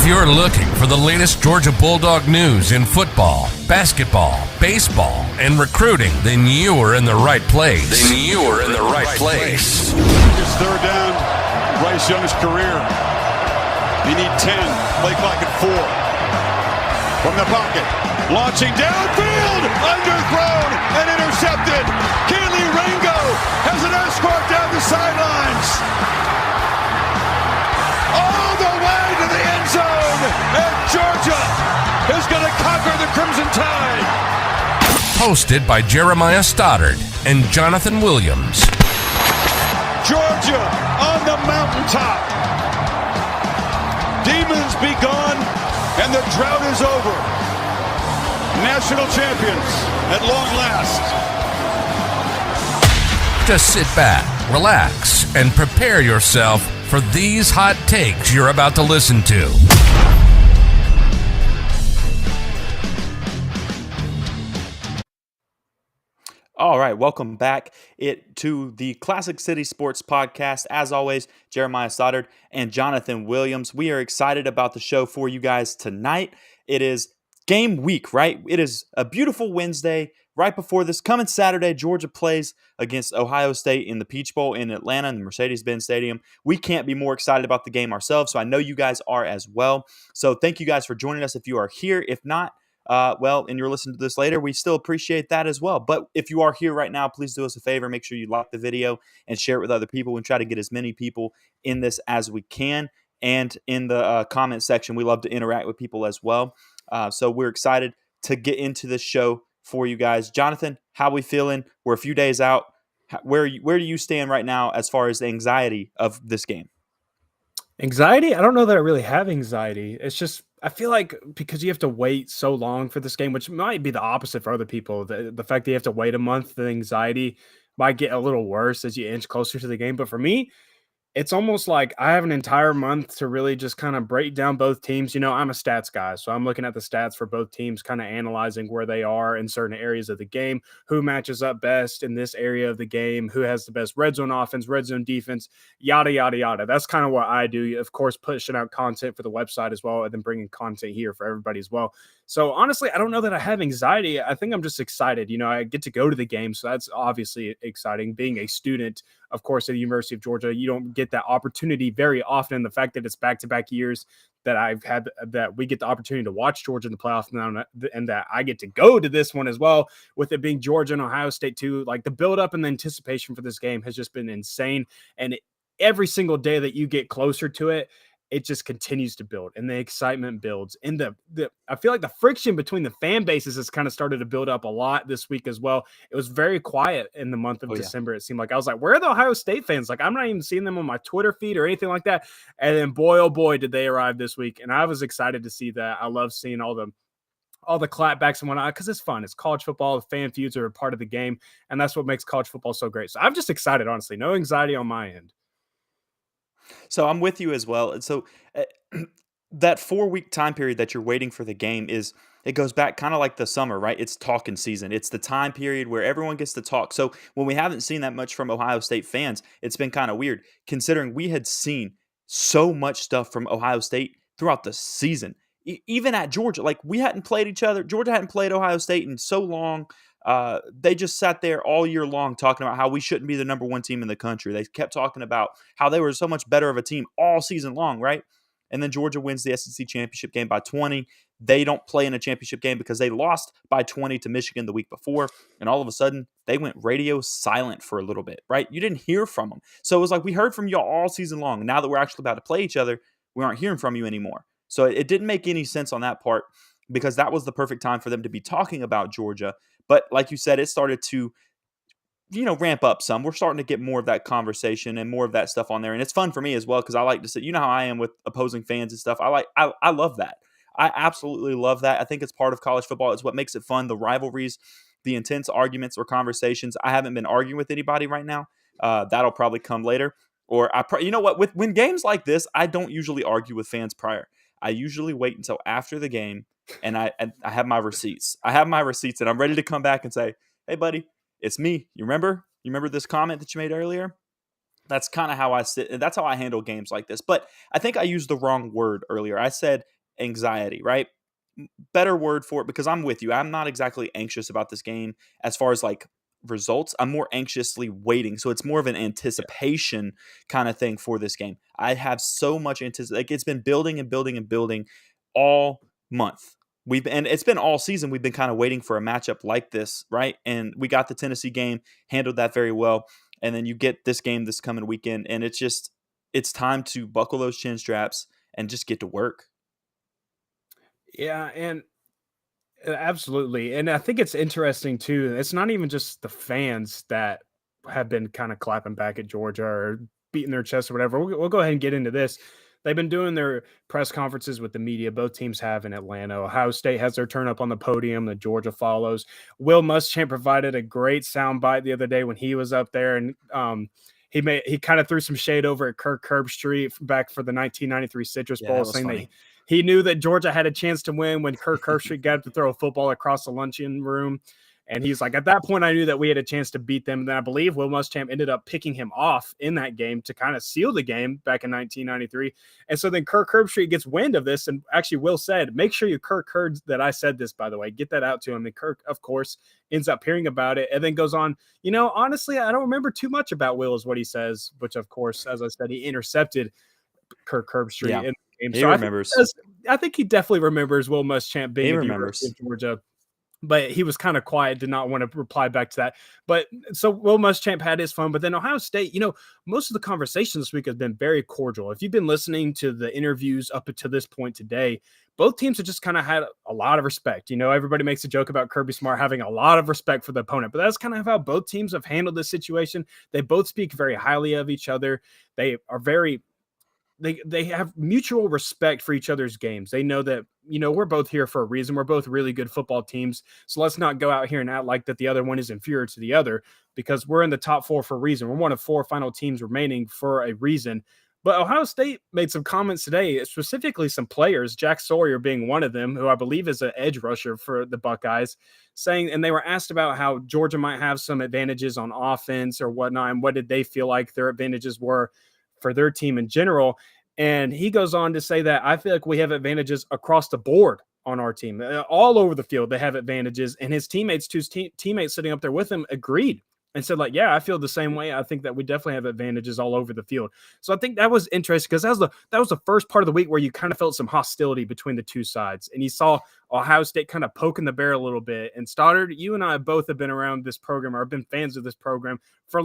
you're looking for the latest Georgia Bulldog news in football, basketball, baseball, and recruiting, then you are in the right place. It's third down, Bryce Young's career. You need 10, play clock at 4. From the pocket, launching downfield, underthrown and intercepted. Kelee Ringo has an escort down the sidelines. All the way to the end zone, and Georgia is going to conquer the Crimson Tide. Hosted by Jeremiah Stoddard and Jonathan Williams. Georgia on the mountaintop. Demons be gone, and the drought is over. National champions at long last. Just sit back, relax, and prepare yourself for these hot takes you're about to listen to. All right, welcome back to the Classic City Sports Podcast. As always, Jeremiah Stoddard and Jonathan Williams. We are excited about the show for you guys tonight. It is game week, right? It is a beautiful Wednesday. Right before this, coming Saturday, Georgia plays against Ohio State in the Peach Bowl in Atlanta in the Mercedes-Benz Stadium. We can't be more excited about the game ourselves, so I know you guys are as well. So thank you guys for joining us if you are here. If not, and you're listening to this later, we still appreciate that as well. But if you are here right now, please do us a favor. Make sure you like the video and share it with other people, and try to get as many people in this as we can. And in the comment section, we love to interact with people as well. So we're excited to get into this show for you guys. Jonathan, how we feeling? We're a few days out. Where do you stand right now as far as the anxiety of this game? Anxiety? I don't know that I really have anxiety. It's just, I feel like because you have to wait so long for this game, which might be the opposite for other people, the fact that you have to wait a month, the anxiety might get a little worse as you inch closer to the game. But for me, it's almost like I have an entire month to really just kind of break down both teams. You know, I'm a stats guy, so I'm looking at the stats for both teams, kind of analyzing where they are in certain areas of the game, who matches up best in this area of the game, who has the best red zone offense, red zone defense, yada, yada, yada. That's kind of what I do. Of course, pushing out content for the website as well, and then bringing content here for everybody as well. So honestly, I don't know that I have anxiety. I think I'm just excited. You know, I get to go to the game, so that's obviously exciting. Being a student, of course, at the University of Georgia, you don't get that opportunity very often. The fact that it's back-to-back years that I've had, that we get the opportunity to watch Georgia in the playoffs now, and that I get to go to this one as well, with it being Georgia and Ohio State too. Like, the build-up and the anticipation for this game has just been insane. And every single day that you get closer to it, it just continues to build, and the excitement builds. And I feel like the friction between the fan bases has kind of started to build up a lot this week as well. It was very quiet in the month of December. It seemed like I was like, where are the Ohio State fans? Like, I'm not even seeing them on my Twitter feed or anything like that. And then boy, oh boy, did they arrive this week. And I was excited to see that. I love seeing all the clapbacks and whatnot, because it's fun. It's college football. The fan feuds are a part of the game, and that's what makes college football so great. So I'm just excited, honestly. No anxiety on my end. So I'm with you as well. And so that 4-week time period that you're waiting for the game it goes back kind of like the summer, right? It's talking season. It's the time period where everyone gets to talk. So when we haven't seen that much from Ohio State fans, it's been kind of weird, considering we had seen so much stuff from Ohio State throughout the season. Even at Georgia, like, we hadn't played each other. Georgia hadn't played Ohio State in so long. They just sat there all year long talking about how we shouldn't be the number one team in the country. They kept talking about how they were so much better of a team all season long, right? And then Georgia wins the SEC championship game by 20. They don't play in a championship game because they lost by 20 to Michigan the week before. And all of a sudden, they went radio silent for a little bit, right? You didn't hear from them. So it was like, we heard from you all season long. Now that we're actually about to play each other, we aren't hearing from you anymore. So it didn't make any sense on that part, because that was the perfect time for them to be talking about Georgia. But like you said, it started to, ramp up some. We're starting to get more of that conversation and more of that stuff on there. And it's fun for me as well, because I like to see, how I am with opposing fans and stuff. I love that. I absolutely love that. I think it's part of college football. It's what makes it fun. The rivalries, the intense arguments or conversations. I haven't been arguing with anybody right now. That'll probably come later. Or when games like this, I don't usually argue with fans prior. I usually wait until after the game, and I have my receipts. And I'm ready to come back and say, hey, buddy, it's me. You remember this comment that you made earlier? That's kind of how I sit. That's how I handle games like this. But I think I used the wrong word earlier. I said anxiety, right? Better word for it, because I'm with you. I'm not exactly anxious about this game as far as like results. I'm more anxiously waiting. So it's more of an anticipation kind of thing for this game. I have so much anticipation. Like, it's been building and building and building all month. And it's been all season. We've been kind of waiting for a matchup like this, right? And we got the Tennessee game, handled that very well. And then you get this game this coming weekend, and it's time to buckle those chin straps and just get to work. Yeah, and absolutely. And I think it's interesting too. It's not even just the fans that have been kind of clapping back at Georgia or beating their chest or whatever. We'll go ahead and get into this. They've been doing their press conferences with the media. Both teams have in Atlanta. Ohio State has their turn up on the podium. The Georgia follows. Will Muschamp provided a great soundbite the other day when he was up there, and he kind of threw some shade over at Kirk Herbstreit back for the 1993 Citrus Bowl, saying that he knew that Georgia had a chance to win when Kirk Herbstreit got to throw a football across the luncheon room. And he's like, at that point, I knew that we had a chance to beat them. And then I believe Will Muschamp ended up picking him off in that game to kind of seal the game back in 1993. And so then Kirk Herbstreit gets wind of this. And actually, Will said, make sure you Kirk heard that I said this, by the way. Get that out to him. And Kirk, of course, ends up hearing about it and then goes on, honestly, I don't remember too much about Will is what he says, which, of course, as I said, he intercepted Kirk Herbstreit in the game. He remembers. I think he definitely remembers Will Muschamp being at the University of Georgia. But he was kind of quiet, did not want to reply back to that. But so Will Muschamp had his fun. But then Ohio State, most of the conversation this week has been very cordial. If you've been listening to the interviews up to this point today, both teams have just kind of had a lot of respect. Everybody makes a joke about Kirby Smart having a lot of respect for the opponent, but that's kind of how both teams have handled this situation. They both speak very highly of each other. They are they have mutual respect for each other's games. They know that, we're both here for a reason. We're both really good football teams. So let's not go out here and act like that the other one is inferior to the other, because we're in the top four for a reason. We're one of four final teams remaining for a reason. But Ohio State made some comments today, specifically some players, Jack Sawyer being one of them, who I believe is an edge rusher for the Buckeyes, and they were asked about how Georgia might have some advantages on offense or whatnot, and what did they feel like their advantages were for their team in general. And he goes on to say that I feel like we have advantages across the board on our team. All over the field, they have advantages. And his teammates, teammates sitting up there with him, agreed and said, like, yeah, I feel the same way. I think that we definitely have advantages all over the field. So I think that was interesting, because that was the first part of the week where you kind of felt some hostility between the two sides. And you saw Ohio State kind of poking the bear a little bit. And Stoddard, you and I both have been around this program, or have been fans of this program for a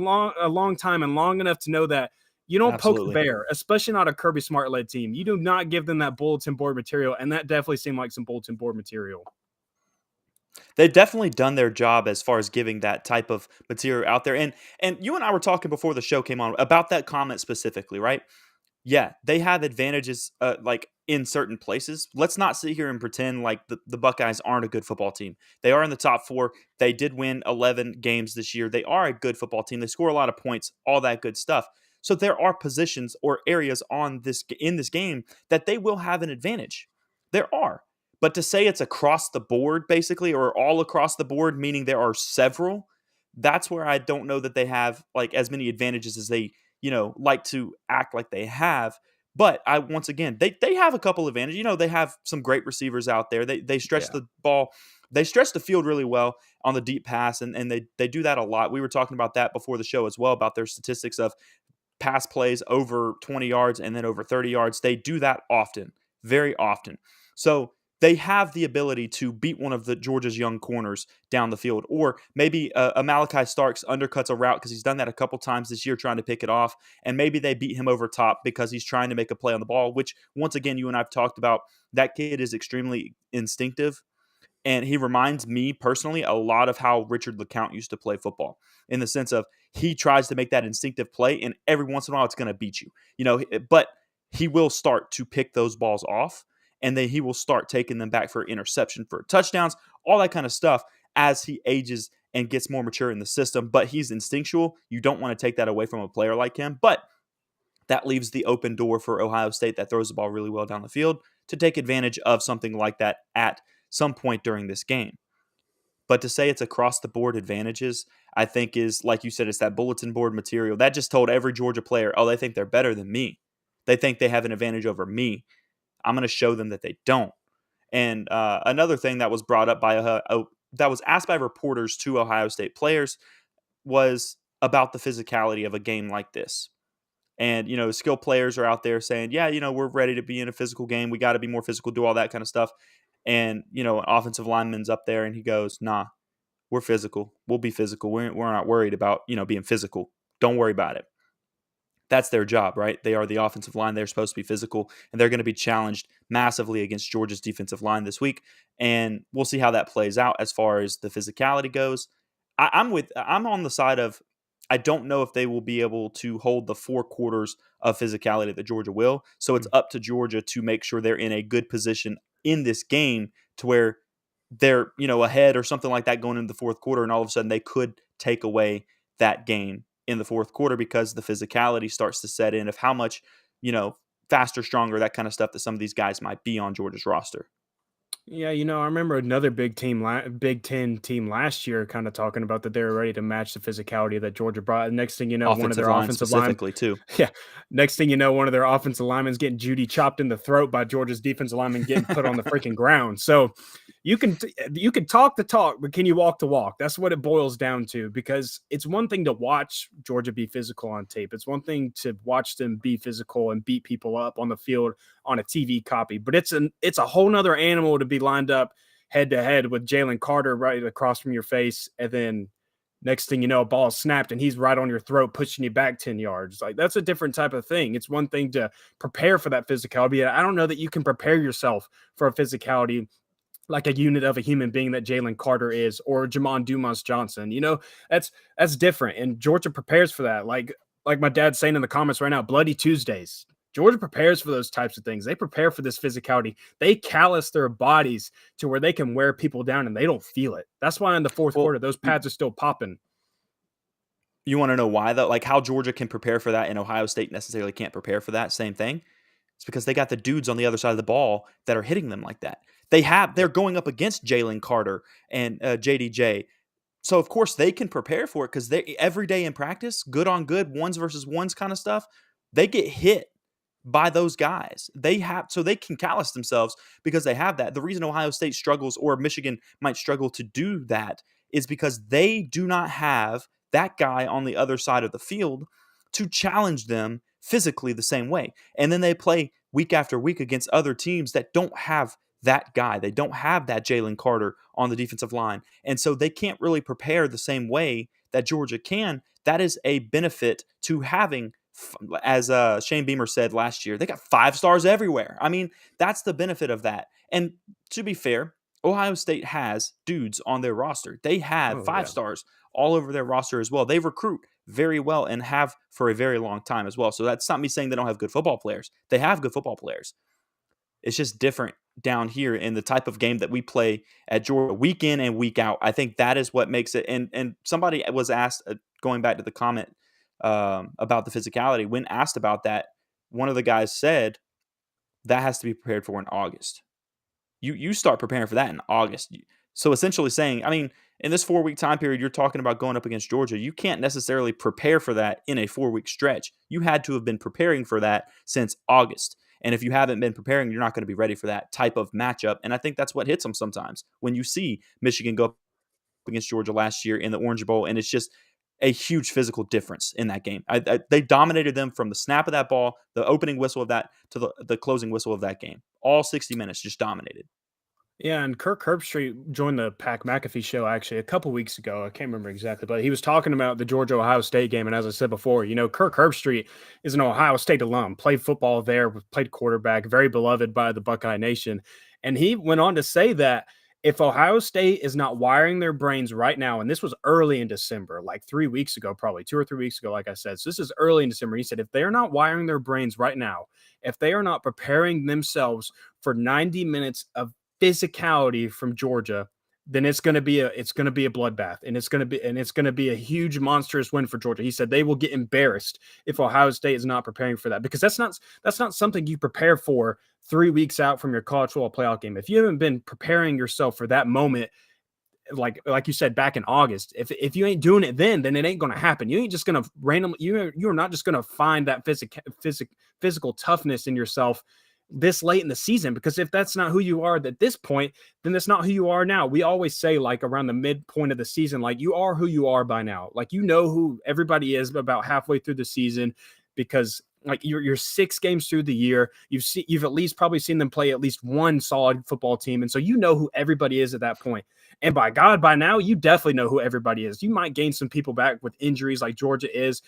long time, and long enough to know that you don't poke the bear, especially not a Kirby Smart-led team. You do not give them that bulletin board material, and that definitely seemed like some bulletin board material. They've definitely done their job as far as giving that type of material out there. And you and I were talking before the show came on about that comment specifically, right? Yeah, they have advantages like in certain places. Let's not sit here and pretend like the Buckeyes aren't a good football team. They are in the top four. They did win 11 games this year. They are a good football team. They score a lot of points, all that good stuff. So there are positions or areas in this game that they will have an advantage. There are. But to say it's across the board, basically, or all across the board, meaning there are several, that's where I don't know that they have like as many advantages as they, like to act like they have. But once again, they have a couple of advantages. They have some great receivers out there. They stretch the ball. They stretch the field really well on the deep pass, and they do that a lot. We were talking about that before the show as well, about their statistics of pass plays over 20 yards and then over 30 yards. They do that often, very often. So they have the ability to beat one of the Georgia's young corners down the field, or maybe a Malachi Starks undercuts a route, because he's done that a couple times this year trying to pick it off, and maybe they beat him over top because he's trying to make a play on the ball, which once again, you and I have talked about, that kid is extremely instinctive. And he reminds me personally a lot of how Richard LeCounte used to play football, in the sense of he tries to make that instinctive play, and every once in a while it's going to beat you, but he will start to pick those balls off, and then he will start taking them back for interception, for touchdowns, all that kind of stuff as he ages and gets more mature in the system. But he's instinctual. You don't want to take that away from a player like him, but that leaves the open door for Ohio State, that throws the ball really well down the field, to take advantage of something like that at some point during this game. But to say it's across the board advantages, I think is, like you said, it's that bulletin board material. That just told every Georgia player, oh, they think they're better than me. They think they have an advantage over me. I'm going to show them that they don't. And another thing that was brought up by that was asked by reporters to Ohio State players was about the physicality of a game like this. And, skill players are out there saying, yeah, we're ready to be in a physical game. We got to be more physical, do all that kind of stuff. And, an offensive lineman's up there and he goes, nah, we're physical. We'll be physical. We're not worried about, being physical. Don't worry about it. That's their job, right? They are the offensive line. They're supposed to be physical, and they're going to be challenged massively against Georgia's defensive line this week. And we'll see how that plays out as far as the physicality goes. I'm on the side of, I don't know if they will be able to hold the 4 quarters of physicality that Georgia will. So it's up to Georgia to make sure they're in a good position in this game to where they're, ahead or something like that going into the 4th quarter, and all of a sudden they could take away that game in the 4th quarter because the physicality starts to set in of how much, faster, stronger, that kind of stuff that some of these guys might be on Georgia's roster. Yeah, I remember another Big Ten team last year kind of talking about that they were ready to match the physicality that Georgia brought. And next thing you know, one of their offensive specifically too. Yeah. Next thing you know, one of their offensive linemen getting Judy chopped in the throat by Georgia's defensive lineman getting put on the freaking ground. So you can talk the talk, but can you walk the walk? That's what it boils down to, because it's one thing to watch Georgia be physical on tape. It's one thing to watch them be physical and beat people up on the field on a TV copy, but it's a whole nother animal to be lined up head to head with Jalen Carter right across from your face, and then next thing you know, a ball is snapped and he's right on your throat, pushing you back 10 yards. Like, that's a different type of thing. It's one thing to prepare for that physicality. I don't know that you can prepare yourself for a physicality like a unit of a human being that Jalen Carter is, or Jamon Dumas Johnson. That's different, and Georgia prepares for that. Like my dad's saying in the comments right now, Bloody Tuesdays. Georgia prepares for those types of things. They prepare for this physicality. They callous their bodies to where they can wear people down and they don't feel it. That's why in the 4th quarter, those pads are still popping. You want to know why, though? Like, how Georgia can prepare for that and Ohio State necessarily can't prepare for that same thing? It's because they got the dudes on the other side of the ball that are hitting them like that. They're going up against Jalen Carter and JDJ. So, of course, they can prepare for it because they every day in practice, good on good, ones versus ones kind of stuff, they get hit by those guys. They can callous themselves because they have that. The reason Ohio State struggles, or Michigan might struggle to do that, is because they do not have that guy on the other side of the field to challenge them physically the same way. And then they play week after week against other teams that don't have that guy. They don't have that Jalen Carter on the defensive line. And so they can't really prepare the same way that Georgia can. That is a benefit to having, as Shane Beamer said last year, they got 5 stars everywhere. I mean, that's the benefit of that. And to be fair, Ohio State has dudes on their roster. They have 5 stars all over their roster as well. They recruit very well and have for a very long time as well. So that's not me saying they don't have good football players. They have good football players. It's just different down here in the type of game that we play at Georgia week in and week out. I think that is what makes it. And somebody was asked, going back to the comment about the physicality, when asked about that, one of the guys said that has to be prepared for in August. You start preparing for that in August. So essentially saying, I mean, in this 4-week time period, you're talking about going up against Georgia. You can't necessarily prepare for that in a 4-week stretch. You had to have been preparing for that since August. And if you haven't been preparing, you're not going to be ready for that type of matchup. And I think that's what hits them sometimes when you see Michigan go up against Georgia last year in the Orange Bowl, and it's just a huge physical difference in that game. They dominated them from the snap of that ball, the opening whistle of that, to the closing whistle of that game. All 60 minutes, just dominated. Yeah, and Kirk Herbstreit joined the Pat McAfee show actually a couple weeks ago. I can't remember exactly, but he was talking about the Georgia-Ohio State game. And as I said before, Kirk Herbstreit is an Ohio State alum, played football there, played quarterback, very beloved by the Buckeye Nation. And he went on to say that if Ohio State is not wiring their brains right now, and this was early in December, like 3 weeks ago, probably 2 or 3 weeks ago, like I said. So this is early in December. He said, if they're not wiring their brains right now, if they are not preparing themselves for 90 minutes of physicality from Georgia, then it's going to be a bloodbath, and it's going to be a huge monstrous win for Georgia. He said they will get embarrassed if Ohio State is not preparing for that, because that's not something you prepare for 3 weeks out from your college football playoff game. If you haven't been preparing yourself for that moment, like you said back in August, if you ain't doing it then it ain't going to happen. You ain't just going to randomly, you're not just going to find that physical toughness in yourself this late in the season, because if that's not who you are at this point, then that's not who you are now. We always say, like, around the midpoint of the season, like, you are who you are by now. Like, you know who everybody is about halfway through the season, because like you're 6 games through the year. You've at least probably seen them play at least one solid football team. And so you know who everybody is at that point. And by God, by now, you definitely know who everybody is. You might gain some people back with injuries like Georgia is,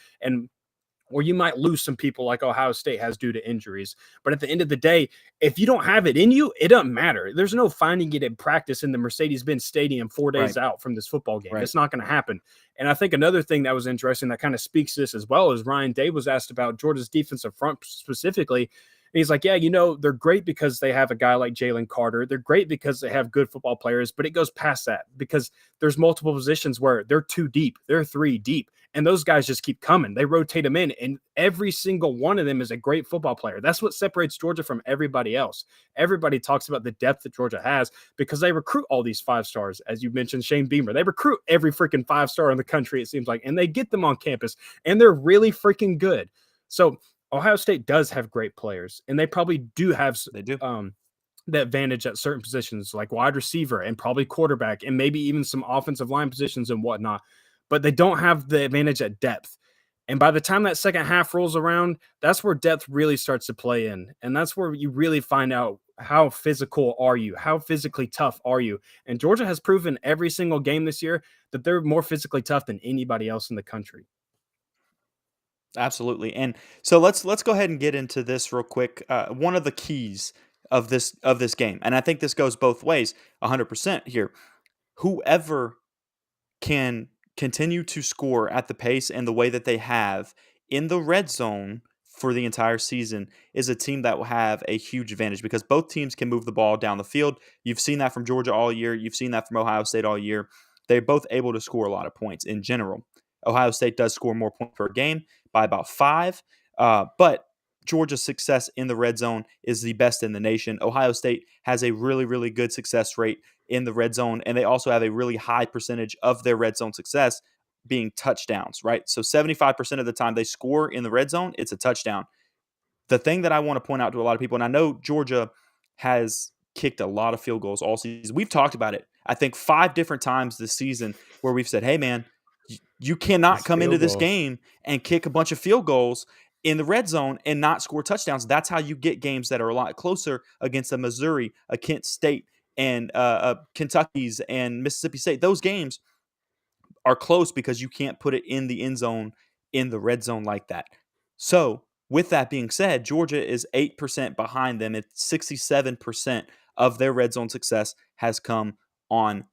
or you might lose some people like Ohio State has due to injuries. But at the end of the day, if you don't have it in you, it doesn't matter. There's no finding it in practice in the Mercedes-Benz Stadium 4 days out from this football game. It's not going to happen. And I think another thing that was interesting that kind of speaks to this as well is Ryan Day was asked about Georgia's defensive front specifically. And he's like, yeah, they're great because they have a guy like Jalen Carter. They're great because they have good football players, but it goes past that because there's multiple positions where they're 2 deep, they're 3 deep, and those guys just keep coming. They rotate them in, and every single one of them is a great football player. That's what separates Georgia from everybody else. Everybody talks about the depth that Georgia has because they recruit all these 5 stars. As you mentioned, Shane Beamer, they recruit every freaking 5 star in the country, it seems like, and they get them on campus, and they're really freaking good. So Ohio State does have great players, and they probably do have the advantage at certain positions like wide receiver and probably quarterback and maybe even some offensive line positions and whatnot, but they don't have the advantage at depth. And by the time that second half rolls around, that's where depth really starts to play in. And that's where you really find out how physical are you? How physically tough are you? And Georgia has proven every single game this year that they're more physically tough than anybody else in the country. Absolutely. And so let's go ahead and get into this real quick. One of the keys of this game, and I think this goes both ways, 100% here. Whoever can continue to score at the pace and the way that they have in the red zone for the entire season is a team that will have a huge advantage because both teams can move the ball down the field. You've seen that from Georgia all year. You've seen that from Ohio State all year. They're both able to score a lot of points in general. Ohio State does score more points per game by about 5, but Georgia's success in the red zone is the best in the nation. Ohio State has a really, really good success rate in the red zone, and they also have a really high percentage of their red zone success being touchdowns, right? So 75% of the time they score in the red zone, it's a touchdown. The thing that I want to point out to a lot of people, and I know Georgia has kicked a lot of field goals all season. We've talked about it, I think, 5 different times this season where we've said, hey, man, you cannot come into this game and kick a bunch of field goals in the red zone and not score touchdowns. That's how you get games that are a lot closer against a Missouri, a Kent State, and Kentucky's and Mississippi State. Those games are close because you can't put it in the end zone in the red zone like that. So with that being said, Georgia is 8% behind them. It's 67% of their red zone success has come on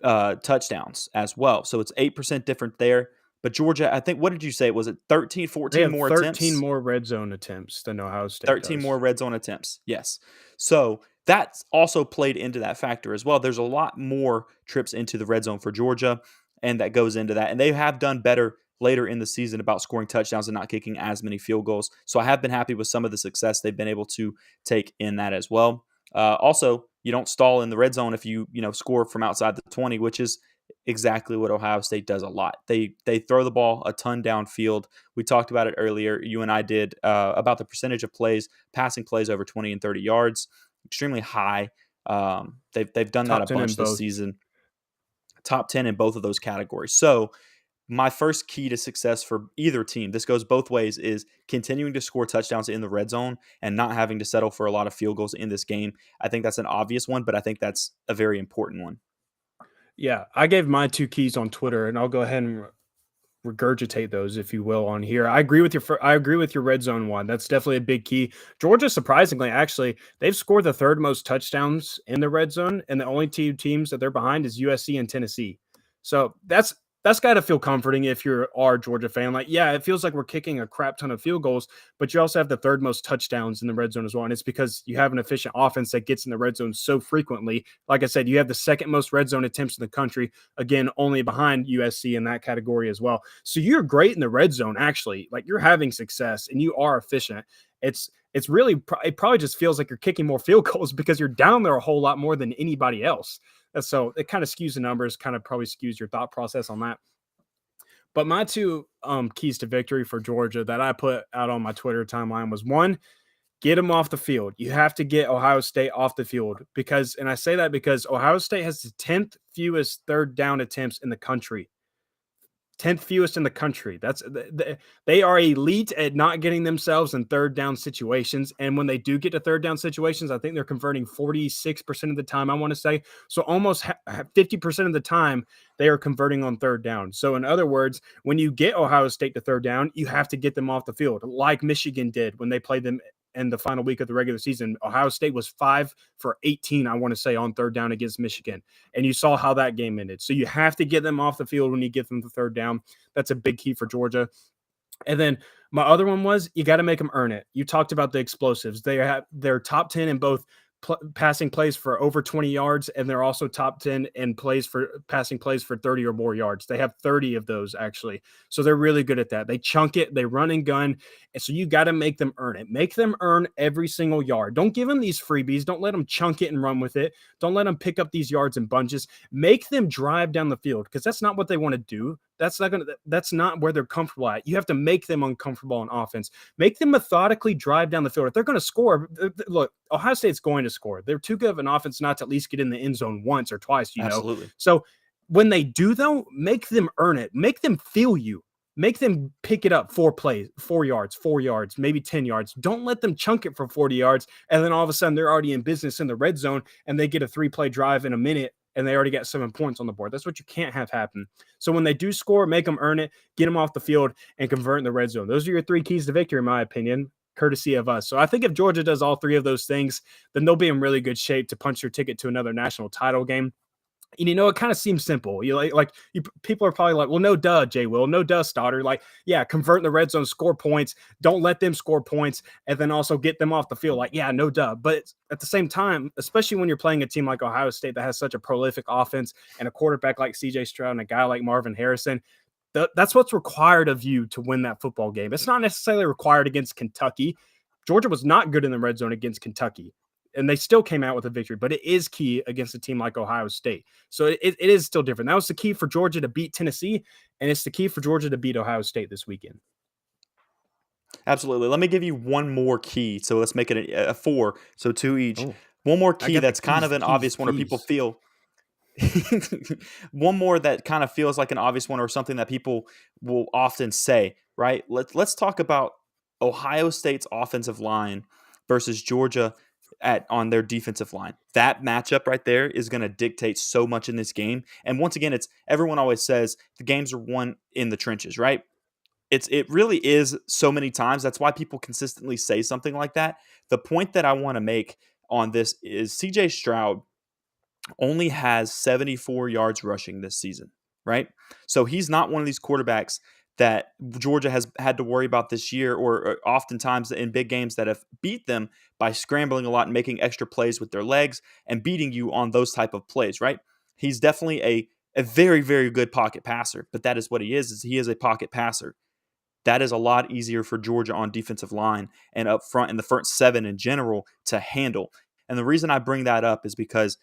touchdowns as well. So it's 8% different there. But Georgia, I think, what did you say? Was it 13, 14 more 13 attempts? 13 more red zone attempts than Ohio State 13 does. more red zone attempts, yes. So that's also played into that factor as well. There's a lot more trips into the red zone for Georgia, and that goes into that. And they have done better later in the season about scoring touchdowns and not kicking as many field goals. So I have been happy with some of the success they've been able to take in that as well. Also, you don't stall in the red zone if you score from outside the 20, which is exactly what Ohio State does a lot. They throw the ball a ton downfield. We talked about it earlier. You and I did about the percentage of passing plays over 20 and 30 yards, extremely high. They've done that a bunch this season. Top 10 in both of those categories. So my first key to success for either team, this goes both ways, is continuing to score touchdowns in the red zone and not having to settle for a lot of field goals in this game. I think that's an obvious one, but I think that's a very important one. Yeah, I gave my 2 keys on Twitter, and I'll go ahead and regurgitate those, if you will, on here. I agree with your red zone one. That's definitely a big key. Georgia, surprisingly, actually, they've scored the 3rd most touchdowns in the red zone, and the only 2 teams that they're behind is USC and Tennessee. So that's got to feel comforting if you're a Georgia fan. Like, yeah, it feels like we're kicking a crap ton of field goals, but you also have the 3rd most touchdowns in the red zone as well. And it's because you have an efficient offense that gets in the red zone so frequently. Like I said, you have the 2nd most red zone attempts in the country, again, only behind USC in that category as well. So you're great in the red zone, actually. Like, you're having success and you are efficient. It's really, it probably just feels like you're kicking more field goals because you're down there a whole lot more than anybody else. And so it kind of skews the numbers, kind of probably skews your thought process on that. But my 2 keys to victory for Georgia that I put out on my Twitter timeline was, 1, Get them off the field. You have to get Ohio State off the field and I say that because Ohio State has the 10th fewest third down attempts in the country. 10th fewest in the country. They are elite at not getting themselves in third down situations. And when they do get to third down situations, I think they're converting 46% of the time, I want to say. So almost 50% of the time they are converting on third down. So in other words, when you get Ohio State to third down, you have to get them off the field like Michigan did when they played them in the final week of the regular season. Ohio State was 5 for 18, I want to say, on third down against Michigan. And you saw how that game ended. So you have to get them off the field when you get them to third down. That's a big key for Georgia. And then my other one was you got to make them earn it. You talked about the explosives. They're top 10 in both passing plays for over 20 yards, and they're also top 10 in passing plays for 30 or more yards. They have 30 of those, actually. So they're really good at that. They chunk it, they run and gun, and so you got to make them earn it. Make them earn every single yard. Don't give them these freebies. Don't let them chunk it and run with it. Don't let them pick up these yards in bunches. Make them drive down the field, because that's not what they want to do. That's not where they're comfortable at. You have to make them uncomfortable on offense. Make them methodically drive down the field. If they're going to score, look, Ohio State's going to score. They're too good of an offense not to at least get in the end zone once or twice, Absolutely. So when they do, though, make them earn it. Make them feel you. Make them pick it up 4 yards, maybe 10 yards. Don't let them chunk it for 40 yards, and then all of a sudden they're already in business in the red zone, and they get a 3-play drive in a minute, and they already got 7 points on the board. That's what you can't have happen. So when they do score, make them earn it, get them off the field, and convert in the red zone. Those are your 3 keys to victory, in my opinion, courtesy of us. So I think if Georgia does all 3 of those things, then they'll be in really good shape to punch their ticket to another national title game. And it kind of seems simple. People are probably like, well, no duh, Jay Will, no duh, Stoddard. Convert in the red zone, score points. Don't let them score points, and then also get them off the field. No duh. But at the same time, especially when you're playing a team like Ohio State that has such a prolific offense and a quarterback like C.J. Stroud and a guy like Marvin Harrison, that's what's required of you to win that football game. It's not necessarily required against Kentucky. Georgia was not good in the red zone against Kentucky, and they still came out with a victory, but it is key against a team like Ohio State. So it is still different. That was the key for Georgia to beat Tennessee, and it's the key for Georgia to beat Ohio State this weekend. Absolutely. Let me give you one more key. So let's make it a 4, so 2 each. Oh, one more key that's kind of an obvious one, or people feel one more that kind of feels like an obvious one, or something that people will often say, right? Let's talk about Ohio State's offensive line versus Georgia on their defensive line. That matchup right there is going to dictate so much in this game. And once again, everyone always says the games are won in the trenches, right? It really is so many times. That's why people consistently say something like that. The point that I want to make on this is CJ Stroud only has 74 yards rushing this season, right? So he's not one of these quarterbacks that Georgia has had to worry about this year, or oftentimes in big games that have beat them by scrambling a lot and making extra plays with their legs and beating you on those type of plays, right? He's definitely a very, very good pocket passer, but that is what he is he is a pocket passer. That is a lot easier for Georgia on defensive line and up front in the front 7 in general to handle. And the reason I bring that up is because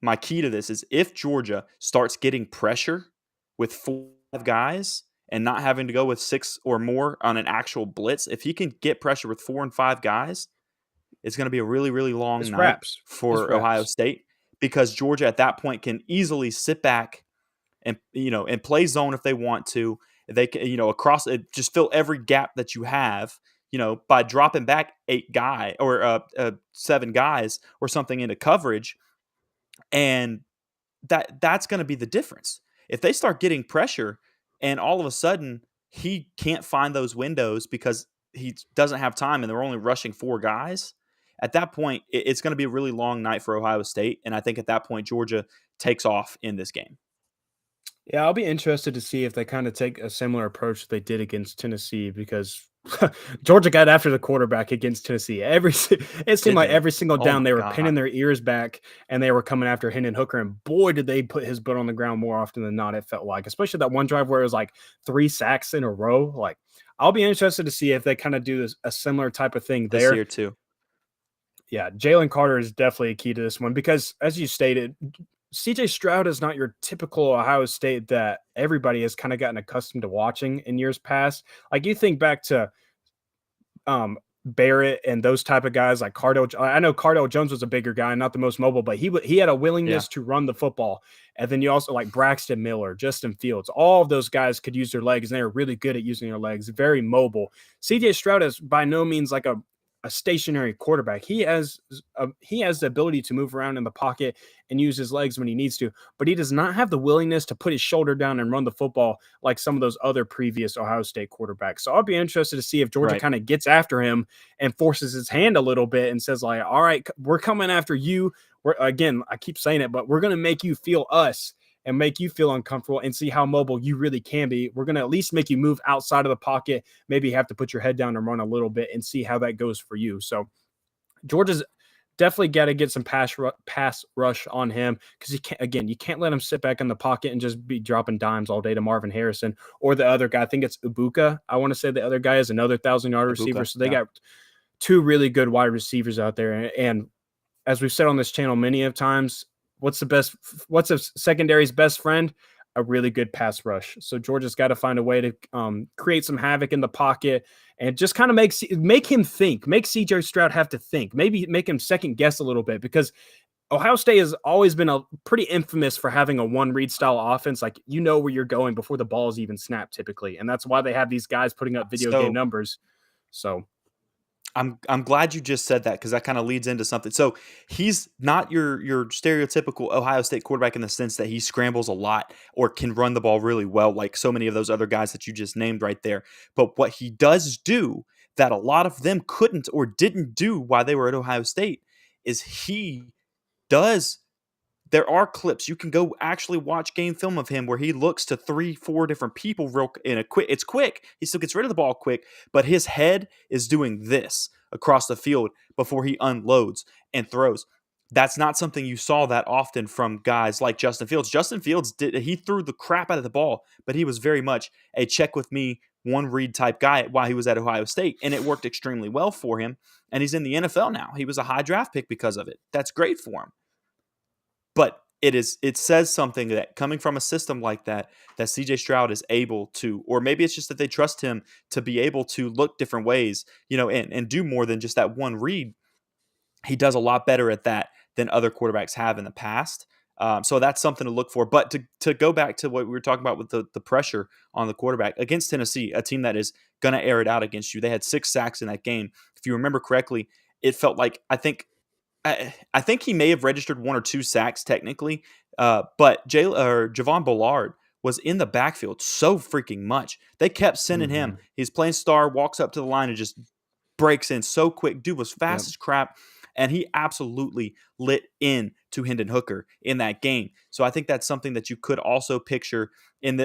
my key to this is if Georgia starts getting pressure with 4 guys and not having to go with 6 or more on an actual blitz, if he can get pressure with 4 and 5 guys, it's going to be a really, really long night for Ohio State, because Georgia at that point can easily sit back and play zone if they want to. They can, across it, just fill every gap that you have, by dropping back 8 guys or 7 guys or something into coverage, and that's going to be the difference. If they start getting pressure and all of a sudden he can't find those windows because he doesn't have time and they're only rushing 4 guys, at that point, it's going to be a really long night for Ohio State. And I think at that point, Georgia takes off in this game. Yeah, I'll be interested to see if they kind of take a similar approach they did against Tennessee, because Georgia got after the quarterback against Tennessee. It seemed like every single down they were pinning their ears back and they were coming after Hendon Hooker. And boy, did they put his butt on the ground more often than not, it felt like. Especially that one drive where it was like 3 sacks in a row. I'll be interested to see if they kind of do a similar type of thing there. This year too. Yeah, Jalen Carter is definitely a key to this one because, as you stated, CJ Stroud is not your typical Ohio State that everybody has kind of gotten accustomed to watching in years past. You think back to Barrett and those type of guys like Cardell. I know Cardell Jones was a bigger guy, not the most mobile, but he had a willingness to run the football. And then you also like Braxton Miller, Justin Fields, all of those guys could use their legs, and they were really good at using their legs, very mobile. CJ Stroud is by no means like a stationary quarterback. He has the ability to move around in the pocket and use his legs when he needs to, but he does not have the willingness to put his shoulder down and run the football like some of those other previous Ohio State quarterbacks. So I'll be interested to see if Georgia kind of gets after him and forces his hand a little bit and says like, all right, we're coming after you. Again, I keep saying it, but we're going to make you feel us and make you feel uncomfortable and see how mobile you really can be. We're going to at least make you move outside of the pocket, maybe have to put your head down and run a little bit and see how that goes for you. So Georgia's definitely got to get some pass rush on him, because you can't let him sit back in the pocket and just be dropping dimes all day to Marvin Harrison or the other guy. I think it's Ibuka. I want to say the other guy is another 1,000-yard receiver. So they got two really good wide receivers out there. And as we've said on this channel many of times, what's a secondary's best friend? A really good pass rush. So Georgia's got to find a way to create some havoc in the pocket and just kind of make him think, make CJ Stroud have to think, maybe make him second guess a little bit, because Ohio State has always been a pretty infamous for having a one read style offense. Like, you know where you're going before the ball is even snapped typically. And that's why they have these guys putting up video game numbers. So I'm glad you just said that, because that kind of leads into something. So he's not your stereotypical Ohio State quarterback in the sense that he scrambles a lot or can run the ball really well, like so many of those other guys that you just named right there. But what he does do that a lot of them couldn't or didn't do while they were at Ohio State is there are clips. You can go actually watch game film of him where he looks to 3-4 different people it's quick. He still gets rid of the ball quick, but his head is doing this across the field before he unloads and throws. That's not something you saw that often from guys like Justin Fields. Justin Fields he threw the crap out of the ball, but he was very much a check with me, one read type guy while he was at Ohio State, and it worked extremely well for him. And he's in the NFL now. He was a high draft pick because of it. That's great for him. But it says something that coming from a system like that CJ Stroud is able to, or maybe it's just that they trust him to be able to look different ways, and do more than just that one read. He does a lot better at that than other quarterbacks have in the past. So that's something to look for. But to go back to what we were talking about with the pressure on the quarterback against Tennessee, a team that is going to air it out against you. They had 6 sacks in that game. If you remember correctly, it felt like, I think he may have registered 1 or 2 sacks technically, but Javon Bullard was in the backfield so freaking much. They kept sending him. He's playing star, walks up to the line and just breaks in so quick. Dude was fast as crap, and he absolutely lit in to Hendon Hooker in that game. So I think that's something that you could also picture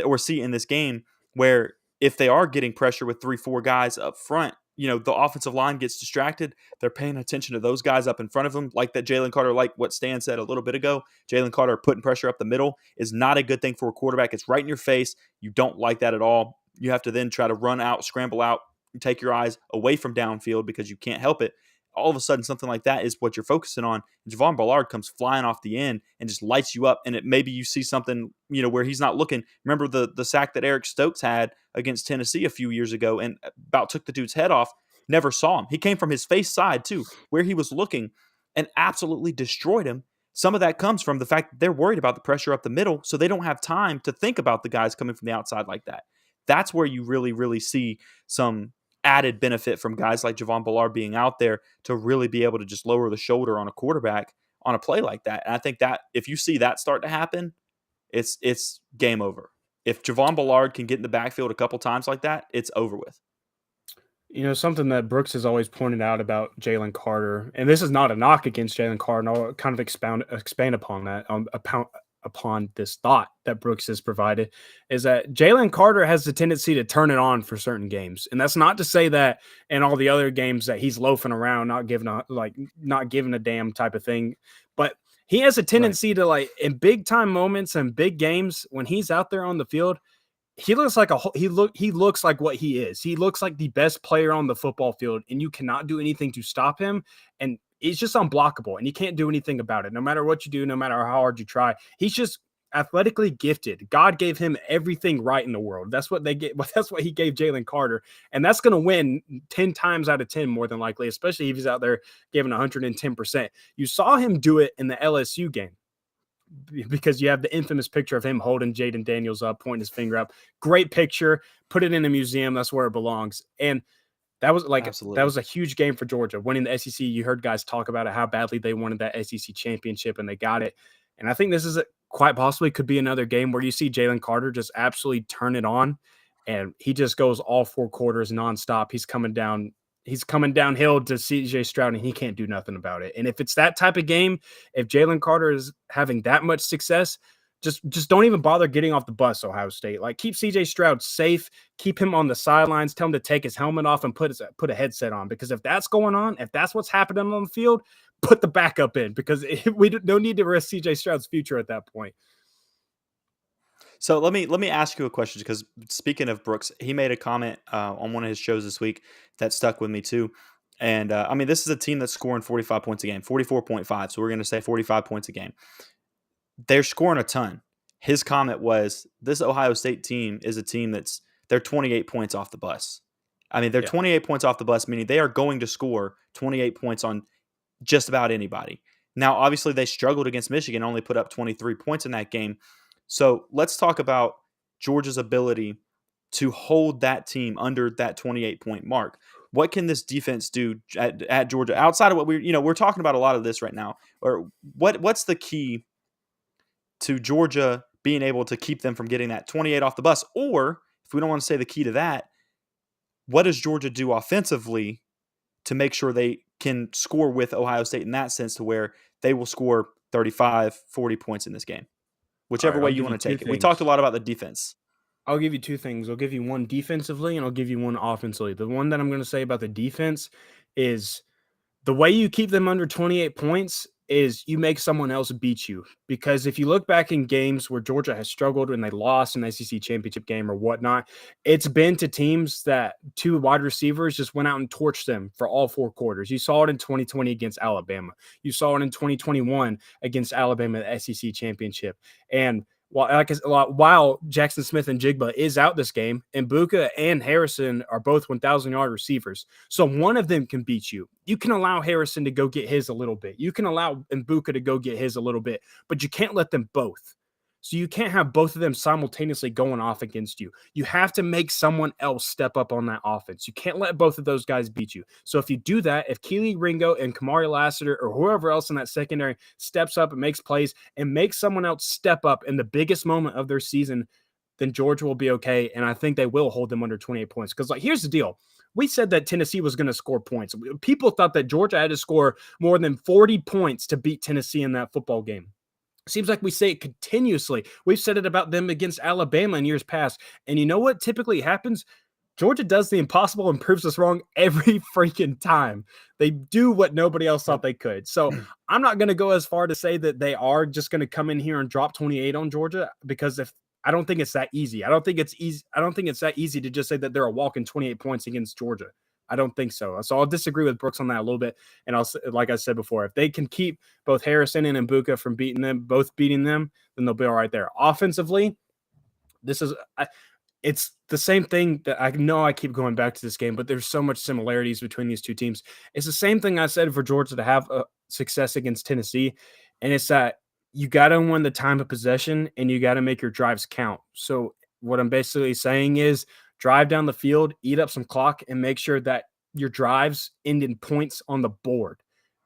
or see in this game, where if they are getting pressure with 3-4 guys up front, the offensive line gets distracted. They're paying attention to those guys up in front of them, like that Jalen Carter, like what Stan said a little bit ago. Jalen Carter putting pressure up the middle is not a good thing for a quarterback. It's right in your face. You don't like that at all. You have to then try to run out, scramble out, and take your eyes away from downfield because you can't help it. All of a sudden, something like that is what you're focusing on. And Javon Bullard comes flying off the end and just lights you up. And maybe you see something, where he's not looking. Remember the sack that Eric Stokes had against Tennessee a few years ago and about took the dude's head off. Never saw him. He came from his face side too, where he was looking, and absolutely destroyed him. Some of that comes from the fact that they're worried about the pressure up the middle, so they don't have time to think about the guys coming from the outside like that. That's where you really, really see some added benefit from guys like Javon Bullard being out there to really be able to just lower the shoulder on a quarterback on a play like that. And I think that if you see that start to happen, it's game over. If Javon Bullard can get in the backfield a couple times like that, it's over with. Something that Brooks has always pointed out about Jalen Carter, and this is not a knock against Jalen Carter, and I'll kind of expand upon that, upon this thought that Brooks has provided, is that Jalen Carter has the tendency to turn it on for certain games. And that's not to say that in all the other games that he's loafing around, not giving a damn type of thing. But he has a tendency to, like, in big time moments and big games, when he's out there on the field, he looks like he looks like what he is. He looks like the best player on the football field, and you cannot do anything to stop him. And it's just unblockable, and you can't do anything about it. No matter what you do, no matter how hard you try, he's just athletically gifted. God gave him everything right in the world. That's what they get. That's what he gave Jalen Carter. And that's going to win 10 times out of 10, more than likely, especially if he's out there giving 110%. You saw him do it in the LSU game, because you have the infamous picture of him holding Jaden Daniels up, pointing his finger up. Great picture. Put it in a museum. That's where it belongs. And that was Absolutely. that was a huge game for Georgia, winning the SEC. You heard guys talk about it, how badly they wanted that SEC championship, and they got it. And I think this is quite possibly could be another game where you see Jalen Carter just absolutely turn it on, and he just goes all 4 quarters nonstop. He's coming downhill to CJ Stroud, and he can't do nothing about it. And if it's that type of game, if Jalen Carter is having that much success, just don't even bother getting off the bus, Ohio State. Like, keep CJ Stroud safe, keep him on the sidelines, tell him to take his helmet off and put a headset on. Because if that's going on, if that's what's happening on the field, put the backup in, because we don't need to risk CJ Stroud's future at that point. So let me ask you a question, because speaking of Brooks, he made a comment on one of his shows this week that stuck with me too. And I mean, this is a team that's scoring 45 points a game, 44.5. So we're going to say 45 points a game. They're scoring a ton. His comment was, this Ohio State team is a team they're 28 points off the bus. I mean, they're 28 points off the bus, meaning they are going to score 28 points on just about anybody. Now, obviously, they struggled against Michigan, only put up 23 points in that game. So let's talk about Georgia's ability to hold that team under that 28-point mark. What can this defense do at Georgia outside of what we're talking about a lot of this right now? Or what's the key to Georgia being able to keep them from getting that 28 off the bus? Or if we don't want to say the key to that, what does Georgia do offensively to make sure they can score with Ohio State in that sense, to where they will score 35, 40 points in this game? Whichever way you want to take it. We talked a lot about the defense. I'll give you 2 things. I'll give you one defensively, and I'll give you one offensively. The one that I'm going to say about the defense is the way you keep them under 28 points is you make someone else beat you. Because if you look back in games where Georgia has struggled and they lost an SEC championship game or whatnot, it's been to teams that 2 wide receivers just went out and torched them for all 4 quarters. You saw it in 2020 against Alabama. You saw it in 2021 against Alabama at the SEC championship. And while Jackson Smith-Njigba is out this game, Mbuka and Harrison are both 1,000-yard receivers. So one of them can beat you. You can allow Harrison to go get his a little bit. You can allow Mbuka to go get his a little bit, but you can't let them both. So you can't have both of them simultaneously going off against you. You have to make someone else step up on that offense. You can't let both of those guys beat you. So if you do that, if Keely Ringo and Kamari Lassiter or whoever else in that secondary steps up and makes plays and makes someone else step up in the biggest moment of their season, then Georgia will be okay. And I think they will hold them under 28 points. Because, here's the deal. We said that Tennessee was going to score points. People thought that Georgia had to score more than 40 points to beat Tennessee in that football game. Seems like we say it continuously. We've said it about them against Alabama in years past. And you know what typically happens? Georgia does the impossible and proves us wrong every freaking time. They do what nobody else thought they could. So I'm not going to go as far to say that they are just going to come in here and drop 28 on Georgia, because I don't think it's that easy. I don't think it's that easy to just say that they're a walking 28 points against Georgia. I don't think so. So I'll disagree with Brooks on that a little bit. And like I said before, if they can keep both Harrison and Mbuka from beating them, then they'll be all right there. Offensively, it's the same thing that I know I keep going back to this game, but there's so much similarities between these two teams. It's the same thing I said for Georgia to have success against Tennessee. And it's that you got to win the time of possession and you got to make your drives count. So what I'm basically saying is, drive down the field, eat up some clock, and make sure that your drives end in points on the board.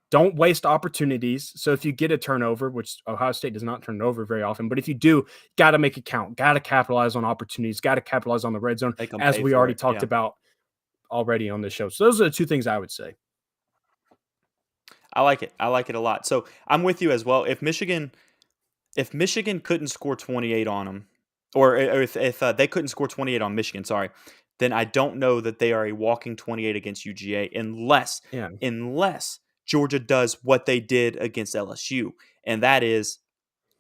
Don't waste opportunities. So if you get a turnover, which Ohio State does not turn it over very often, but if you do, got to make it count. Got to capitalize on opportunities. Got to capitalize on the red zone, as we already talked about already on this show. So those are the 2 things I would say. I like it. I like it a lot. So I'm with you as well. If Michigan couldn't score 28 on them, or if they couldn't score 28 on Michigan, then I don't know that they are a walking 28 against UGA unless Georgia does what they did against LSU. And that is,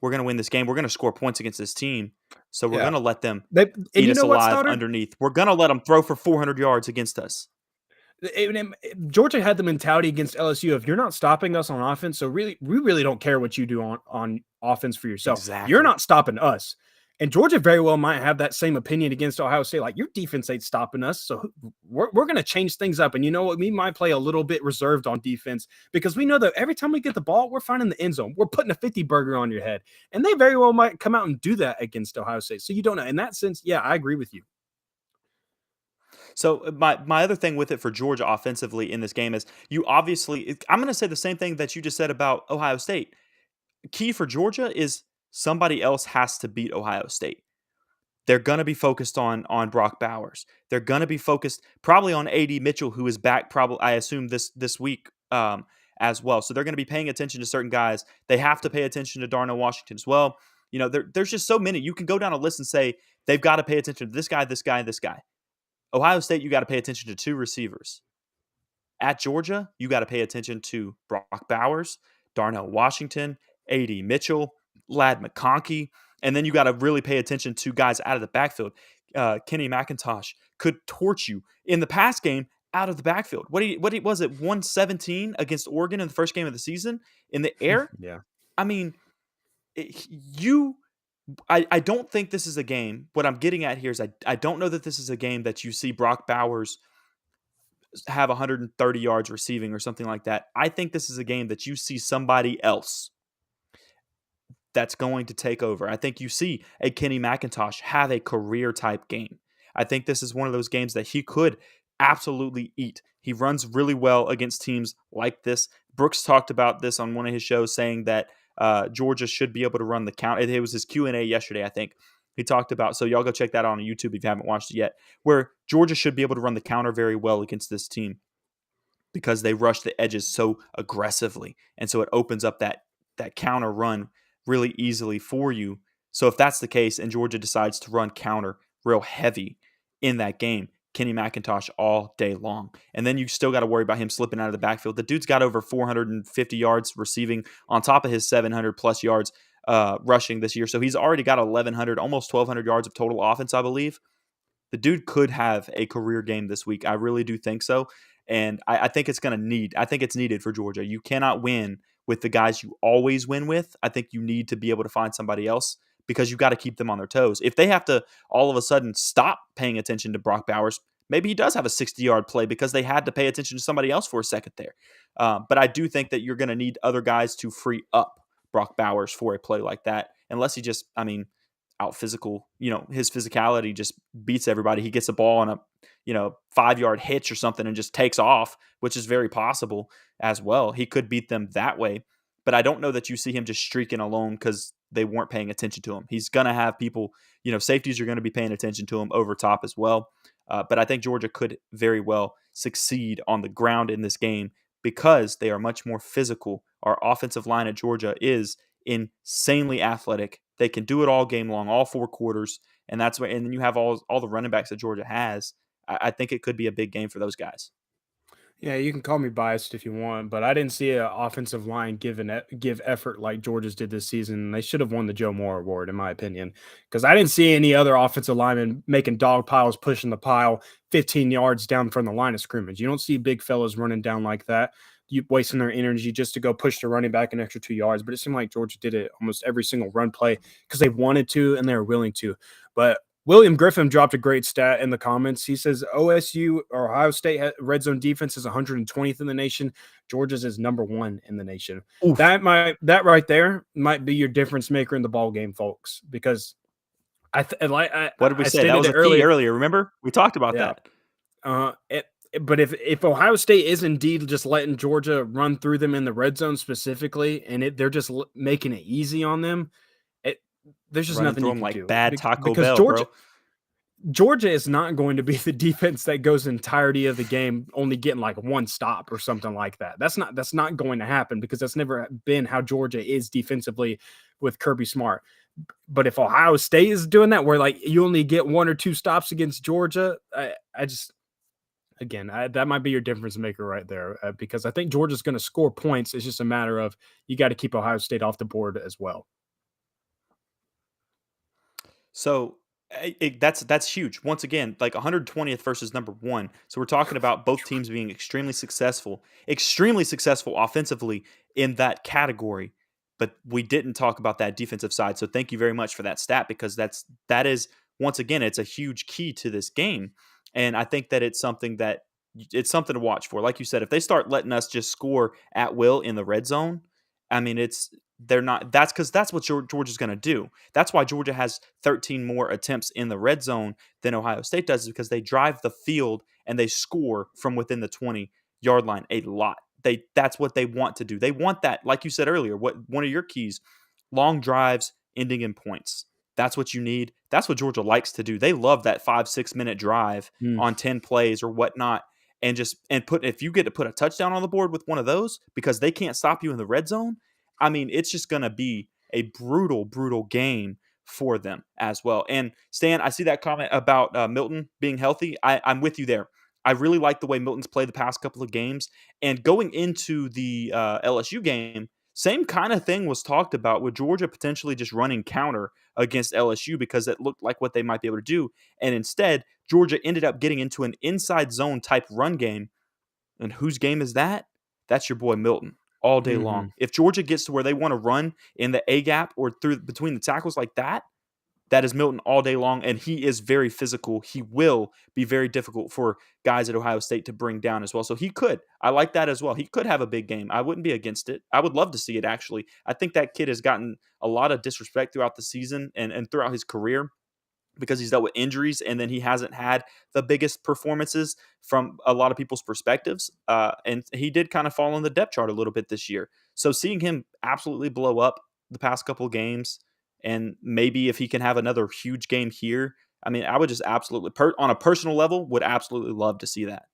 we're going to win this game. We're going to score points against this team. So we're going to let them eat us alive underneath. We're going to let them throw for 400 yards against us. Georgia had the mentality against LSU of, you're not stopping us on offense, so really, we really don't care what you do on offense for yourself. You're Exactly. not stopping us. And Georgia very well might have that same opinion against Ohio State. Like, your defense ain't stopping us, so we're going to change things up. And you know what? We might play a little bit reserved on defense because we know that every time we get the ball, we're finding the end zone. We're putting a 50 burger on your head. And they very well might come out and do that against Ohio State. So you don't know. In that sense, yeah, I agree with you. So my other thing with it for Georgia offensively in this game is you obviously I'm going to say the same thing that you just said about Ohio State. Key for Georgia is somebody else has to beat Ohio State. They're going to be focused on Brock Bowers. They're going to be focused probably on AD Mitchell, who is back probably I assume this week as well. So they're going to be paying attention to certain guys. They have to pay attention to Darnell Washington as well. You know, there's just so many. You can go down a list and say they've got to pay attention to this guy, this guy, this guy. Ohio State, you got to pay attention to 2 receivers. At Georgia, you got to pay attention to Brock Bowers, Darnell Washington, A.D. Mitchell, Ladd McConkey, and then you got to really pay attention to guys out of the backfield. Kenny McIntosh could torch you in the pass game out of the backfield. What was it, 117 against Oregon in the first game of the season in the air? Yeah. I mean, I don't think this is a game. What I'm getting at here is I don't know that this is a game that you see Brock Bowers have 130 yards receiving or something like that. I think this is a game that you see somebody else that's going to take over. I think you see a Kenny McIntosh have a career type game. I think this is one of those games that he could absolutely eat. He runs really well against teams like this. Brooks talked about this on one of his shows, saying that Georgia should be able to run the count. It was his Q&A yesterday, I think. He talked about, so y'all go check that out on YouTube if you haven't watched it yet, where Georgia should be able to run the counter very well against this team because they rush the edges so aggressively. And so it opens up that counter run really easily for you. So if that's the case and Georgia decides to run counter real heavy in that game, Kenny McIntosh all day long. And then you still got to worry about him slipping out of the backfield. The dude's got over 450 yards receiving on top of his 700 plus yards rushing this year. So he's already got 1,100, almost 1,200 yards of total offense, I believe. The dude could have a career game this week. I really do think so. And I think it's I think it's needed for Georgia. You cannot win with the guys you always win with. I think you need to be able to find somebody else because you got to keep them on their toes. If they have to all of a sudden stop paying attention to Brock Bowers, maybe he does have a 60-yard play because they had to pay attention to somebody else for a second there. But I do think that you're going to need other guys to free up Brock Bowers for a play like that, unless he just, out physical, his physicality just beats everybody. He gets a ball on a, 5-yard hitch or something and just takes off, which is very possible as well. He could beat them that way, but I don't know that you see him just streaking alone because they weren't paying attention to him. He's going to have people, safeties are going to be paying attention to him over top as well. But I think Georgia could very well succeed on the ground in this game because they are much more physical. Our offensive line at Georgia is insanely athletic. They can do it all game long, all 4 quarters, and that's where. And then you have all the running backs that Georgia has. I think it could be a big game for those guys. Yeah, you can call me biased if you want, but I didn't see an offensive line give effort like Georgia's did this season. They should have won the Joe Moore Award, in my opinion, because I didn't see any other offensive linemen making dog piles, pushing the pile 15 yards down from the line of scrimmage. You don't see big fellas running down like that. You wasting their energy just to go push the running back an extra 2 yards. But it seemed like Georgia did it almost every single run play because they wanted to and they were willing to. But William Griffin dropped a great stat in the comments. He says OSU or Ohio State red zone defense is 120th in the nation. Georgia's is number 1 in the nation. Oof. That right there might be your difference maker in the ball game, folks. Because what did we say? That was a key earlier. Remember, we talked about that. But if Ohio State is indeed just letting Georgia run through them in the red zone specifically, and they're just making it easy on them, there's just nothing you can do. Bad Taco Bell, Georgia is not going to be the defense that goes the entirety of the game only getting like 1 stop or something like that. That's not going to happen because that's never been how Georgia is defensively with Kirby Smart. But if Ohio State is doing that, where like you only get 1 or 2 stops against Georgia, that might be your difference maker right there because I think Georgia's going to score points. It's just a matter of you got to keep Ohio State off the board as well. So That's huge. Once again, like 120th versus number one. So we're talking about both teams being extremely successful offensively in that category. But we didn't talk about that defensive side. So thank you very much for that stat, because that is, once again, it's a huge key to this game. And I think that it's something to watch for. Like you said, if they start letting us just score at will in the red zone, I mean, they're not. That's because that's what Georgia's going to do. That's why Georgia has 13 more attempts in the red zone than Ohio State does, is because they drive the field and they score from within the 20-yard line a lot. That's what they want to do. They want that, like you said earlier. What one of your keys, long drives ending in points. That's what you need. That's what Georgia likes to do. They love that 5-6 minute drive Mm. on 10 plays or whatnot, and if you get to put a touchdown on the board with one of those, because they can't stop you in the red zone. I mean, it's just going to be a brutal, brutal game for them as well. And Stan, I see that comment about Milton being healthy. I'm with you there. I really like the way Milton's played the past couple of games. And going into the LSU game, same kind of thing was talked about, with Georgia potentially just running counter against LSU because it looked like what they might be able to do. And instead, Georgia ended up getting into an inside zone type run game. And whose game is that? That's your boy Milton all day long. Mhm. If Georgia gets to where they want to run in the A gap or through between the tackles like that, that is Milton all day long, and he is very physical. He will be very difficult for guys at Ohio State to bring down as well. So I like that as well. He could have a big game. I wouldn't be against it. I would love to see it, actually. I think that kid has gotten a lot of disrespect throughout the season and throughout his career, because he's dealt with injuries, and then he hasn't had the biggest performances from a lot of people's perspectives. And he did kind of fall on the depth chart a little bit this year. So seeing him absolutely blow up the past couple of games, and maybe if he can have another huge game here, I mean, I would just absolutely, on a personal level, would absolutely love to see that.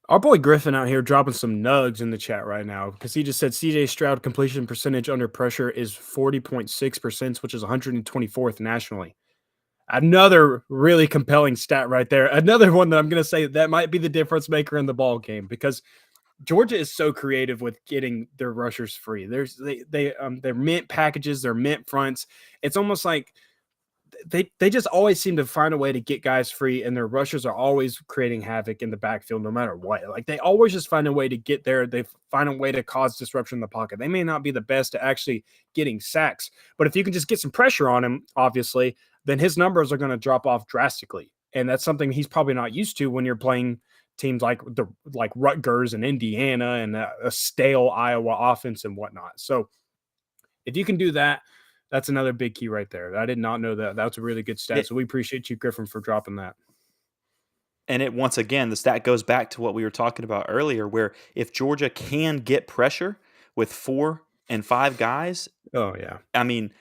Our boy Griffin out here dropping some nugs in the chat right now, because he just said CJ Stroud completion percentage under pressure is 40.6%, which is 124th nationally. Another really compelling stat right there. Another one that I'm going to say that might be the difference maker in the ball game, because Georgia is so creative with getting their rushers free. They're mint packages, they're mint fronts. It's almost like they just always seem to find a way to get guys free, and their rushers are always creating havoc in the backfield no matter what. Like, they always just find a way to get there. They find a way to cause disruption in the pocket. They may not be the best at actually getting sacks, but if you can just get some pressure on him, obviously, then his numbers are going to drop off drastically. And that's something he's probably not used to when you're playing teams like Rutgers and Indiana and a stale Iowa offense and whatnot. So if you can do that, that's another big key right there. I did not know that. That's a really good stat. So we appreciate you, Griffin, for dropping that. And once again, the stat goes back to what we were talking about earlier, where if Georgia can get pressure with 4 and 5 guys, Oh, yeah. I mean,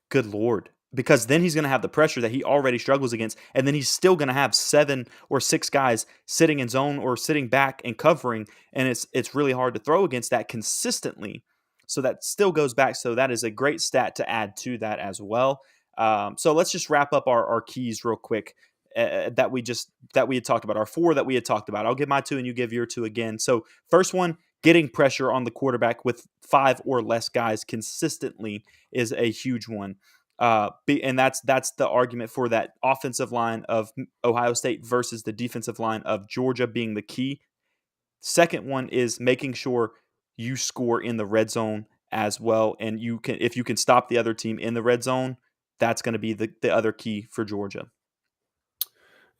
good Lord. Because then he's going to have the pressure that he already struggles against, and then he's still going to have 7 or 6 guys sitting in zone or sitting back and covering, and it's really hard to throw against that consistently. So that still goes back. So that is a great stat to add to that as well. So let's just wrap up our keys real quick that we had talked about, our 4 that we had talked about. I'll give my 2 and you give your 2 again. So first one, getting pressure on the quarterback with 5 or less guys consistently is a huge one. And that's the argument for that offensive line of Ohio State versus the defensive line of Georgia being the key. Second one is making sure you score in the red zone as well. And if you can stop the other team in the red zone, that's going to be the other key for Georgia.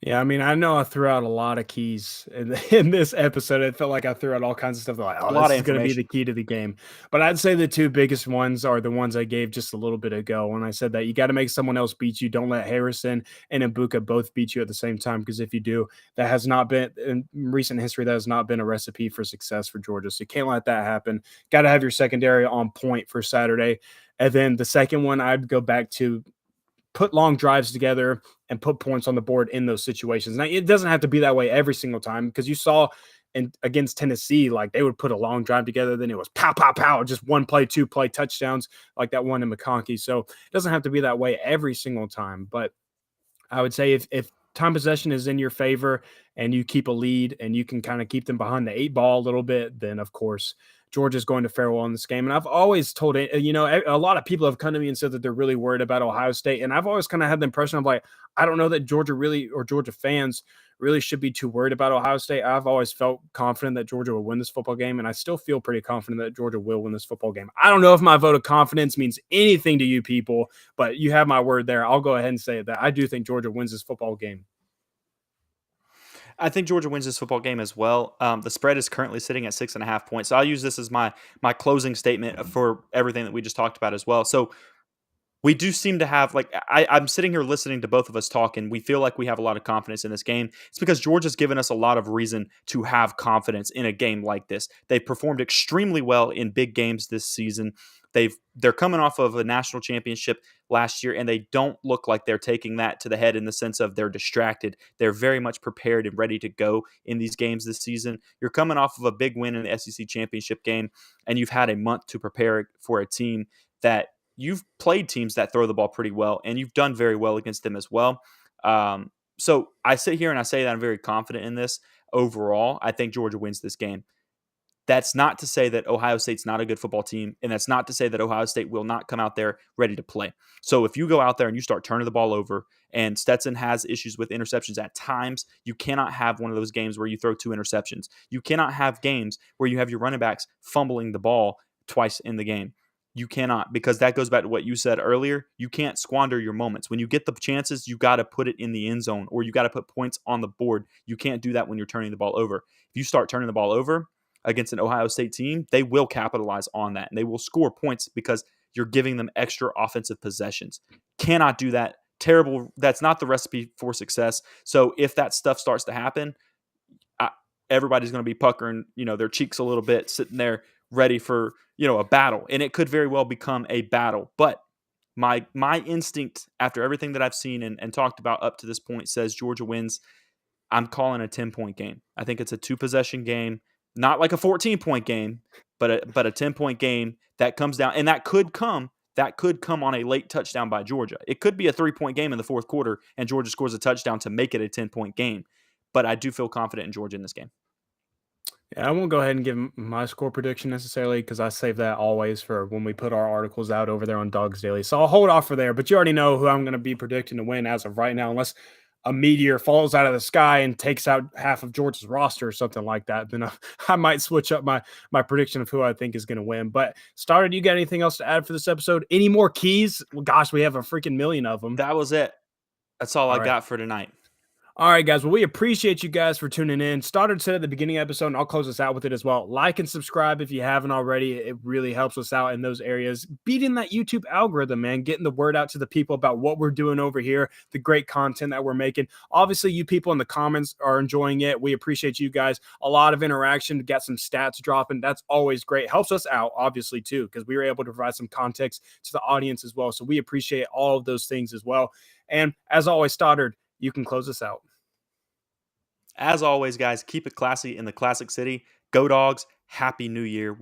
Yeah, I mean, I know I threw out a lot of keys in this episode. It felt like I threw out all kinds of stuff. Like, this is going to be the key to the game. But I'd say the 2 biggest ones are the ones I gave just a little bit ago when I said that you got to make someone else beat you. Don't let Harrison and Ibuka both beat you at the same time, because if you do, that has not been, in recent history, that has not been a recipe for success for Georgia. So you can't let that happen. Got to have your secondary on point for Saturday. And then the second one, I'd go back to put long drives together and put points on the board in those situations. Now, it doesn't have to be that way every single time, because you saw against Tennessee, like, they would put a long drive together, then it was pow, pow, pow, just 1 play, 2 play touchdowns, like that one in McConkey. So it doesn't have to be that way every single time. But I would say if time possession is in your favor and you keep a lead and you can kind of keep them behind the 8 ball a little bit, then of course Georgia's going to fare well in this game. And I've always told it, a lot of people have come to me and said that they're really worried about Ohio State. And I've always kind of had the impression of like, I don't know that Georgia really, or Georgia fans really should be too worried about Ohio State. I've always felt confident that Georgia will win this football game, and I still feel pretty confident that Georgia will win this football game. I don't know if my vote of confidence means anything to you people, but you have my word there. I'll go ahead and say that I do think Georgia wins this football game. I think Georgia wins this football game as well. The spread is currently sitting at 6.5 points. So I'll use this as my closing statement for everything that we just talked about as well. So we do seem to have, like, I'm sitting here listening to both of us talk, and we feel like we have a lot of confidence in this game. It's because Georgia's given us a lot of reason to have confidence in a game like this. They've performed extremely well in big games this season. They're coming off of a national championship last year, and they don't look like they're taking that to the head in the sense of they're distracted. They're very much prepared and ready to go in these games this season. You're coming off of a big win in the SEC championship game, and you've had a month to prepare for a team that you've played teams that throw the ball pretty well, and you've done very well against them as well. So I sit here and I say that I'm very confident in this. Overall, I think Georgia wins this game. That's not to say that Ohio State's not a good football team, and that's not to say that Ohio State will not come out there ready to play. So if you go out there and you start turning the ball over, and Stetson has issues with interceptions at times, you cannot have one of those games where you throw 2 interceptions. You cannot have games where you have your running backs fumbling the ball twice in the game. You cannot, because that goes back to what you said earlier. You can't squander your moments. When you get the chances, you got to put it in the end zone, or you got to put points on the board. You can't do that when you're turning the ball over. If you start turning the ball over against an Ohio State team, they will capitalize on that, and they will score points because you're giving them extra offensive possessions. Cannot do that. Terrible. That's not the recipe for success. So if that stuff starts to happen, everybody's going to be puckering, their cheeks a little bit, sitting there ready for, a battle. And it could very well become a battle. But my instinct, after everything that I've seen and talked about up to this point, says Georgia wins. I'm calling a 10-point game. I think it's a 2-possession game. Not like a 14-point game, but a 10-point game that comes down, and that could come on a late touchdown by Georgia. It could be a 3-point game in the fourth quarter, and Georgia scores a touchdown to make it a 10-point game. But I do feel confident in Georgia in this game. Yeah, I won't go ahead and give my score prediction necessarily because I save that always for when we put our articles out over there on Dogs Daily. So I'll hold off for there, but you already know who I'm going to be predicting to win as of right now, unless a meteor falls out of the sky and takes out half of Georgia's roster or something like that. Then I might switch up my prediction of who I think is going to win. But Starter, you got anything else to add for this episode? Any more keys? Well, gosh, we have a freaking million of them. That was it. That's all I got for tonight. All right, guys. Well, we appreciate you guys for tuning in. Stoddard said at the beginning of the episode, and I'll close us out with it as well. Like and subscribe if you haven't already. It really helps us out in those areas. Beating that YouTube algorithm, man. Getting the word out to the people about what we're doing over here, the great content that we're making. Obviously, you people in the comments are enjoying it. We appreciate you guys. A lot of interaction. Got some stats dropping. That's always great. Helps us out, obviously, too, because we were able to provide some context to the audience as well. So we appreciate all of those things as well. And as always, Stoddard, you can close us out. As always, guys, keep it classy in the Classic City. Go Dogs. Happy New Year.